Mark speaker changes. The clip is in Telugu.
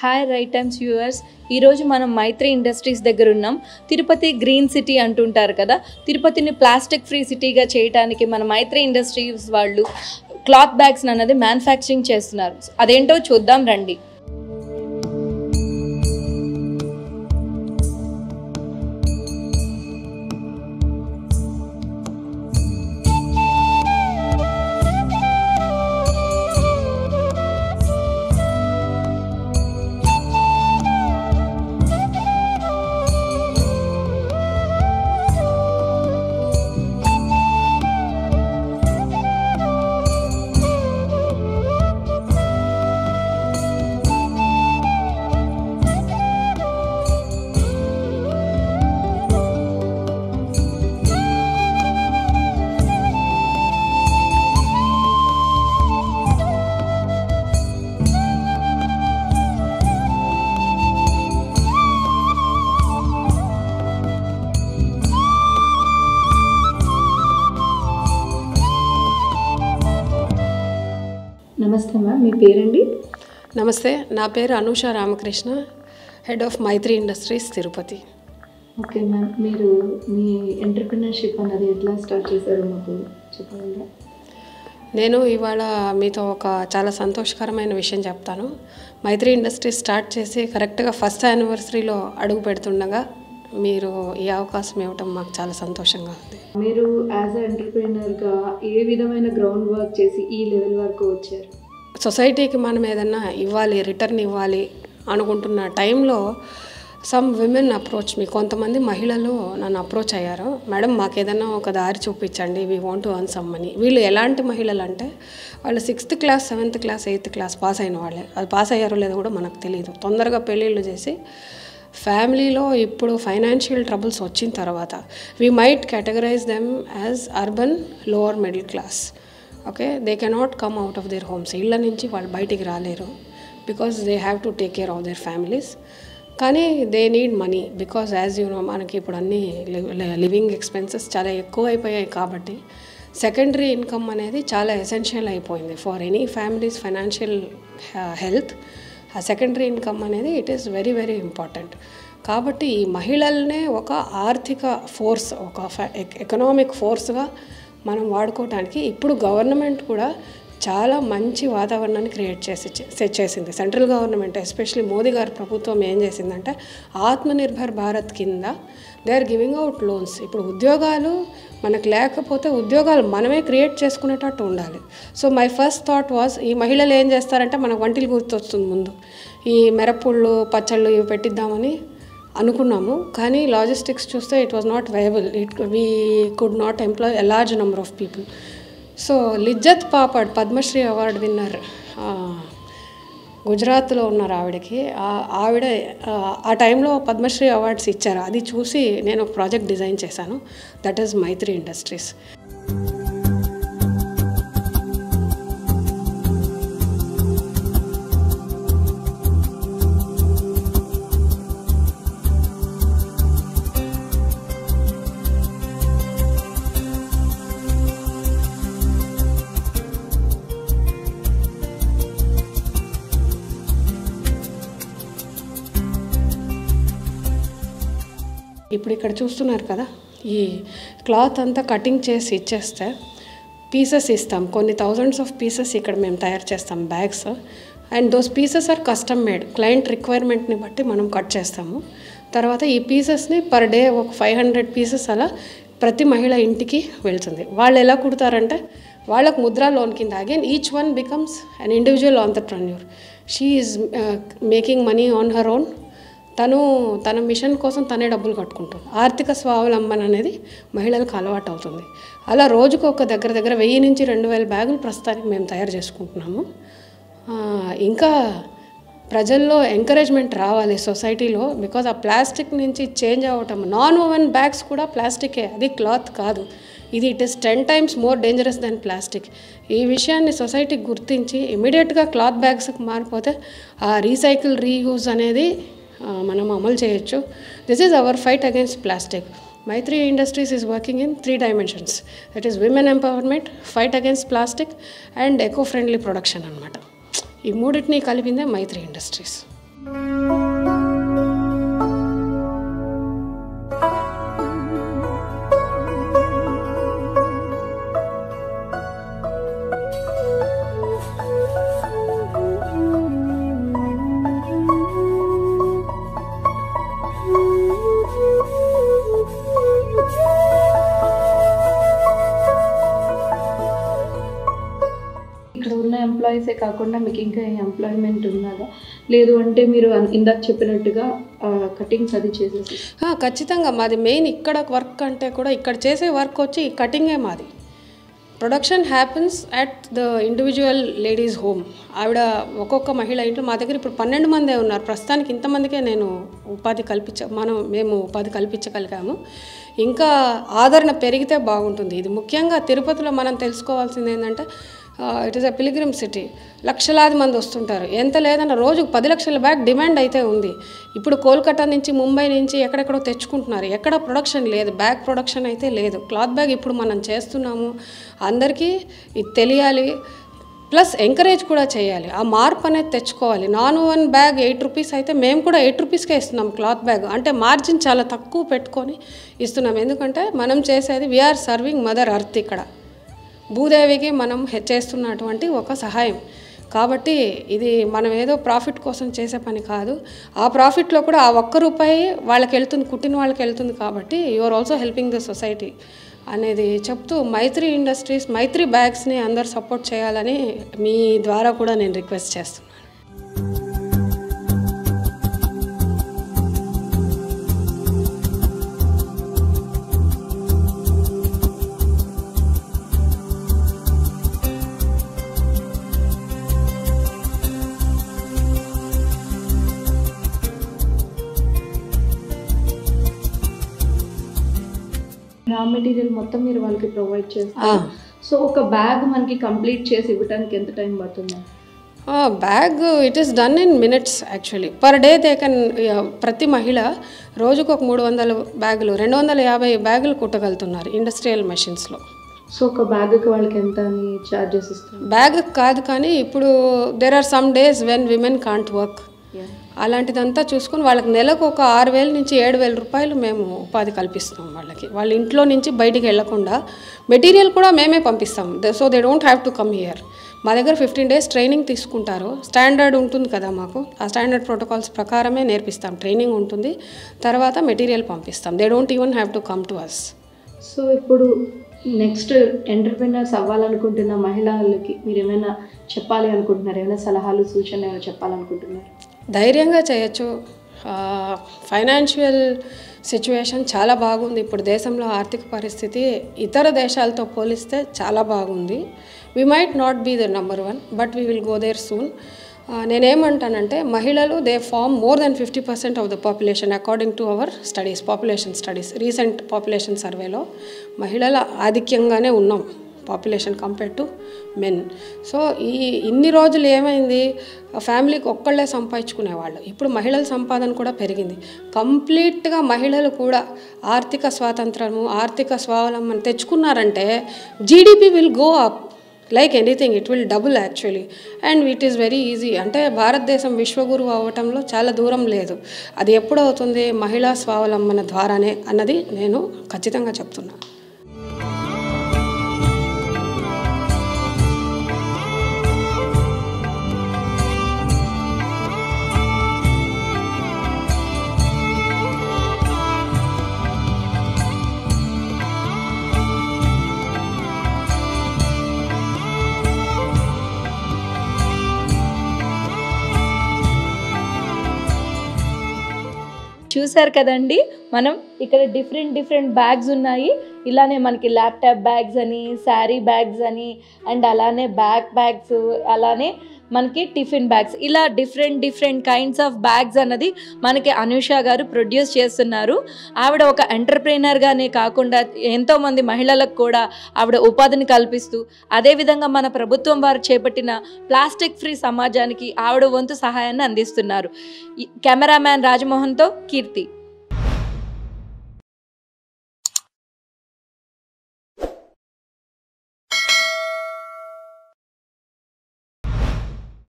Speaker 1: హాయ్ రైట్ టైమ్స్ వ్యూవర్స్, ఈరోజు మనం మైత్రి ఇండస్ట్రీస్ దగ్గర ఉన్నాం. తిరుపతి గ్రీన్ సిటీ అంటుంటారు కదా, తిరుపతిని ప్లాస్టిక్ ఫ్రీ సిటీగా చేయడానికి మన మైత్రి ఇండస్ట్రీస్ వాళ్ళు క్లాత్ బ్యాగ్స్ అన్నది మ్యానుఫ్యాక్చరింగ్ చేస్తున్నారు. అదేంటో చూద్దాం రండి. నమస్తే మ్యామ్, మీ పేరండి?
Speaker 2: నమస్తే, నా పేరు Anusha Ramakrishna, head of Maitri industries Tirupati.
Speaker 1: Okay ma'am, మీరు మీ ఎంటర్‌ప్రెన్యూర్‌షిప్ అన్నది ఎట్లా స్టార్ట్ చేశారో మాకు చెప్పగలరా?
Speaker 2: నేను ఇవాళ మీతో ఒక చాలా సంతోషకరమైన విషయం చెప్తాను. మైత్రి ఇండస్ట్రీస్ స్టార్ట్ చేసి కరెక్ట్గా ఫస్ట్ యానివర్సరీలో అడుగు పెడుతుండగా మీరు ఈ అవకాశం ఇవ్వటం మాకు చాలా సంతోషంగా ఉంది.
Speaker 1: మీరు యాజ్ ఎ ఎంటర్‌ప్రెన్యూర్‌గా ఏ విధమైన గ్రౌండ్ వర్క్ చేసి ఈ లెవెల్ వరకు వచ్చారు?
Speaker 2: సొసైటీకి మనం ఏదన్నా ఇవ్వాలి, రిటర్న్ ఇవ్వాలి అనుకుంటున్న టైంలో సమ్ విమెన్ అప్రోచ్ మీ, కొంతమంది మహిళలు నన్ను అప్రోచ్ అయ్యారు. మేడం, మాకు ఏదైనా ఒక దారి చూపించండి, we want to earn some money. వీళ్ళు ఎలాంటి మహిళలు అంటే వాళ్ళు 6th class, 7th class, 8th class pass అయిన వాళ్ళే. అది పాస్ అయ్యారో లేదో కూడా మనకు తెలియదు. తొందరగా పెళ్ళిళ్ళు చేసి ఫ్యామిలీలో ఇప్పుడు ఫైనాన్షియల్ ట్రబుల్స్ వచ్చిన తర్వాత we might categorise them as urban lower middle class. Okay, they cannot come out of their homes. ఇళ్ళ నుంచి వాళ్ళు బయటికి రాలేరు because they have to take care of their families. కానీ they need money because as you know మనకి ఇప్పుడు అన్ని లివింగ్ ఎక్స్పెన్సెస్ చాలా ఎక్కువ అయిపోయాయి. కాబట్టి సెకండరీ ఇన్కమ్ అనేది చాలా ఎసెన్షియల్ అయిపోయింది for any families financial health. ఆ సెకండరీ ఇన్కమ్ అనేది it is very very important. కాబట్టి ఈ మహిళలనే ఒక ఆర్థిక ఫోర్స్, ఒక ఎకనామిక్ ఫోర్స్గా మనం వాడుకోవడానికి ఇప్పుడు గవర్నమెంట్ కూడా చాలా మంచి వాతావరణాన్ని క్రియేట్ చేసింది. సెంట్రల్ గవర్నమెంట్ ఎస్పెషలీ మోదీ గారి ప్రభుత్వం ఏం చేసిందంటే ఆత్మనిర్భర్ భారత్ కింద they are giving out loans. ఇప్పుడు ఉద్యోగాలు మనకు లేకపోతే ఉద్యోగాలు మనమే క్రియేట్ చేసుకునేటట్టు ఉండాలి. So my first thought was, ఈ మహిళలు ఏం చేస్తారంటే మనకు వంటలు గుర్తొస్తుంది ముందు, ఈ మిరప్పుళ్ళు, పచ్చళ్ళు ఇవి పెట్టిద్దామని అనుకున్నాము. కానీ లాజిస్టిక్స్ చూస్తే it was not viable. We could not employ a large number of people. So Lijjat Papad Padmashri award winner గుజరాత్లో ఉన్నారు. ఆవిడ ఆ టైంలో పద్మశ్రీ అవార్డ్స్ ఇచ్చారు. అది చూసి నేను ఒక ప్రాజెక్ట్ డిజైన్ చేశాను. That is Maitri industries. ఇప్పుడు ఇక్కడ చూస్తున్నారు కదా, ఈ క్లాత్ అంతా కటింగ్ చేసి ఇచ్చేస్తే పీసెస్ ఇస్తాం. కొన్ని థౌజండ్స్ ఆఫ్ పీసెస్ ఇక్కడ మేము తయారు చేస్తాం, bags. And those pieces are custom made. Client రిక్వైర్మెంట్ని బట్టి మనం కట్ చేస్తాము. తర్వాత ఈ పీసెస్ని పర్ డే ఒక 500 పీసెస్ అలా ప్రతి మహిళ ఇంటికి వెళ్తుంది. వాళ్ళు ఎలా కుడతారంటే వాళ్ళకు ముద్రా లోన్ కింద again each one becomes an individual entrepreneur. She is making money on her own. తన మిషన్ కోసం తనే డబ్బులు కట్టుకుంటుంది. ఆర్థిక స్వావలంబన అనేది మహిళలకు అలవాటు అవుతుంది. అలా రోజుకు ఒక దగ్గర 1000 నుంచి 2000 బ్యాగులు ప్రస్తుతానికి మేము తయారు చేసుకుంటున్నాము. ఇంకా ప్రజల్లో ఎంకరేజ్మెంట్ రావాలి సొసైటీలో. బికాజ్ ఆ ప్లాస్టిక్ నుంచి చేంజ్ అవ్వటం, నాన్ ఓవెన్ బ్యాగ్స్ కూడా ప్లాస్టికే, అది క్లాత్ కాదు. It is 10 times more dangerous than plastic. ఈ విషయాన్ని సొసైటీకి గుర్తించి ఇమీడియట్గా క్లాత్ బ్యాగ్స్కి మారిపోతే ఆ రీసైకిల్, రీయూజ్ అనేది మనం అమలు చేయొచ్చు. This is our fight against plastic. Maitri Industries is working in 3 dimensions. That is women empowerment, fight against plastic and eco-friendly production. ఈ మూడింటిని కలిపిందే మైత్రి ఇండస్ట్రీస్.
Speaker 1: ఇక్కడ ఉన్న ఎంప్లాయీసే కాకుండా మీకు ఇంకా ఎంప్లాయ్మెంట్ ఉన్నదా, లేదు అంటే మీరు ఇందాక చెప్పినట్టుగా కటింగ్స్ అది చేసేసి?
Speaker 2: ఖచ్చితంగా మాది మెయిన్ ఇక్కడ వర్క్ అంటే కూడా ఇక్కడ చేసే వర్క్ వచ్చి కటింగే మాది. Production happens at the individual ladies home. ఆవిడ ఒక్కొక్క మహిళ ఇంట్లో మా దగ్గర ఇప్పుడు 12 మందే ఉన్నారు ప్రస్తుతానికి. ఇంతమందికే నేను మేము ఉపాధి కల్పించగలిగాము. ఇంకా ఆదరణ పెరిగితే బాగుంటుంది. ఇది ముఖ్యంగా తిరుపతిలో మనం తెలుసుకోవాల్సింది ఏంటంటే it is a pilgrim city. లక్షలాది మంది వస్తుంటారు. ఎంత లేదన్న రోజుకు 10 లక్షల బ్యాగ్ డిమాండ్ అయితే ఉంది. ఇప్పుడు కోల్కతా నుంచి, ముంబై నుంచి ఎక్కడెక్కడో తెచ్చుకుంటున్నారు. ఎక్కడ ప్రొడక్షన్ లేదు, బ్యాగ్ ప్రొడక్షన్ అయితే లేదు. క్లాత్ బ్యాగ్ ఇప్పుడు మనం చేస్తున్నాము, అందరికీ ఇది తెలియాలి, ప్లస్ ఎంకరేజ్ కూడా చేయాలి. ఆ మార్పు అనేది తెచ్చుకోవాలి. నాన్ వన్ బ్యాగ్ 8 రూపీస్ అయితే మేము కూడా 8 రూపీస్కే ఇస్తున్నాం క్లాత్ బ్యాగ్. అంటే మార్జిన్ చాలా తక్కువ పెట్టుకొని ఇస్తున్నాం. ఎందుకంటే మనం చేసేది వీఆర్ సర్వింగ్ మదర్ అర్త్. ఇక్కడ భూదేవికి మనం చేస్తున్నటువంటి ఒక సహాయం. కాబట్టి ఇది మనం ఏదో ప్రాఫిట్ కోసం చేసే పని కాదు. ఆ ప్రాఫిట్లో కూడా ఆ ₹1 వాళ్ళకి వెళ్తుంది, కుట్టిన వాళ్ళకి వెళ్తుంది. కాబట్టి you are also helping the society అనేది చెప్తూ మైత్రి ఇండస్ట్రీస్, మైత్రి బ్యాగ్స్ని అందరు సపోర్ట్ చేయాలని మీ ద్వారా కూడా నేను రిక్వెస్ట్ చేస్తున్నాను.
Speaker 1: రా మెటీరియల్ మొత్తం మీరు వాళ్ళకి ప్రొవైడ్ చేస్తారు. సో ఒక బ్యాగ్ మనకి కంప్లీట్ చేసి ఇవ్వడానికి ఎంత టైం పడుతుంది?
Speaker 2: Bag it is done in minutes actually. Per day they can, ప్రతి మహిళ రోజుకు ఒక 300 బ్యాగులు, 250 బ్యాగులు కుట్టగలుగుతున్నారు ఇండస్ట్రియల్ మెషిన్స్లో.
Speaker 1: సో ఒక బ్యాగ్కి వాళ్ళకి ఎంత అని ఛార్జెస్ ఇస్తారు?
Speaker 2: బ్యాగ్ కాదు, కానీ ఇప్పుడు there are some days when women can't work. అలాంటిదంతా చూసుకొని వాళ్ళకి నెలకు ఒక 6,000 నుంచి 7,000 రూపాయలు మేము ఉపాధి కల్పిస్తాం వాళ్ళకి. వాళ్ళ ఇంట్లో నుంచి బయటికి వెళ్లకుండా మెటీరియల్ కూడా మేమే పంపిస్తాం. So they don't have to come here. మా దగ్గర 15 days ట్రైనింగ్ తీసుకుంటారు. స్టాండర్డ్ ఉంటుంది కదా మాకు, ఆ స్టాండర్డ్ ప్రోటోకాల్స్ ప్రకారమే నేర్పిస్తాం. ట్రైనింగ్ ఉంటుంది, తర్వాత మెటీరియల్ పంపిస్తాం. They don't even have to come to us.
Speaker 1: So ఇప్పుడు నెక్స్ట్ ఎంటర్‌ప్రెన్యూర్స్ అవ్వాలనుకుంటున్న మహిళలకి మీరు ఏమైనా చెప్పాలి అనుకుంటున్నారు? ఏమైనా సలహాలు, సూచనలు ఏమైనా చెప్పాలనుకుంటున్నారు?
Speaker 2: ధైర్యంగా చేయొచ్చు. ఫైనాన్షియల్ సిచ్యువేషన్ చాలా బాగుంది ఇప్పుడు. దేశంలో ఆర్థిక పరిస్థితి ఇతర దేశాలతో పోలిస్తే చాలా బాగుంది. We might not be the number 1, but we will go there soon. నేనేమంటానంటే మహిళలు they form more than 50% of the population according to our studies, population studies. Recent population సర్వేలో మహిళల ఆధిక్యంగానే ఉన్నాం population compare to men. So ఇన్ని రోజులు ఏమైంది, ఫ్యామిలీకి ఒక్కళ్ళే సంపాదించుకునేవాళ్ళు. ఇప్పుడు మహిళల సంపాదన కూడా పెరిగింది. కంప్లీట్గా మహిళలు కూడా ఆర్థిక స్వాతంత్రము, ఆర్థిక స్వావలంబన తెచ్చుకున్నారంటే GDP will go up like anything. It will double actually, and it is very easy. అంటే భారతదేశం విశ్వగురువు అవ్వటంలో చాలా దూరం లేదు. అది ఎప్పుడవుతుంది? మహిళా స్వావలంబన ద్వారానే అన్నది నేను ఖచ్చితంగా చెప్తున్నాను.
Speaker 1: చూసారు కదండి, మనం ఇక్కడ డిఫరెంట్ బ్యాగ్స్ ఉన్నాయి. ఇలానే మనకి ల్యాప్టాప్ బ్యాగ్స్ అని, శారీ బ్యాగ్స్ అని, అండ్ అలానే బ్యాగ్స్, అలానే మనకి టిఫిన్ బ్యాగ్స్, ఇలా డిఫరెంట్ కైండ్స్ ఆఫ్ బ్యాగ్స్ అన్నది మనకి అనూష గారు ప్రొడ్యూస్ చేస్తున్నారు. ఆవిడ ఒక ఎంటర్‌ప్రెన్యూర్గానే కాకుండా ఎంతోమంది మహిళలకు కూడా ఆవిడ ఉపాధిని కల్పిస్తూ, అదేవిధంగా మన ప్రభుత్వం వారు చేపట్టిన ప్లాస్టిక్ ఫ్రీ సమాజానికి ఆవిడ వంతు సహాయాన్ని అందిస్తున్నారు. కెమెరామ్యాన్ రాజమోహన్తో కీర్తి.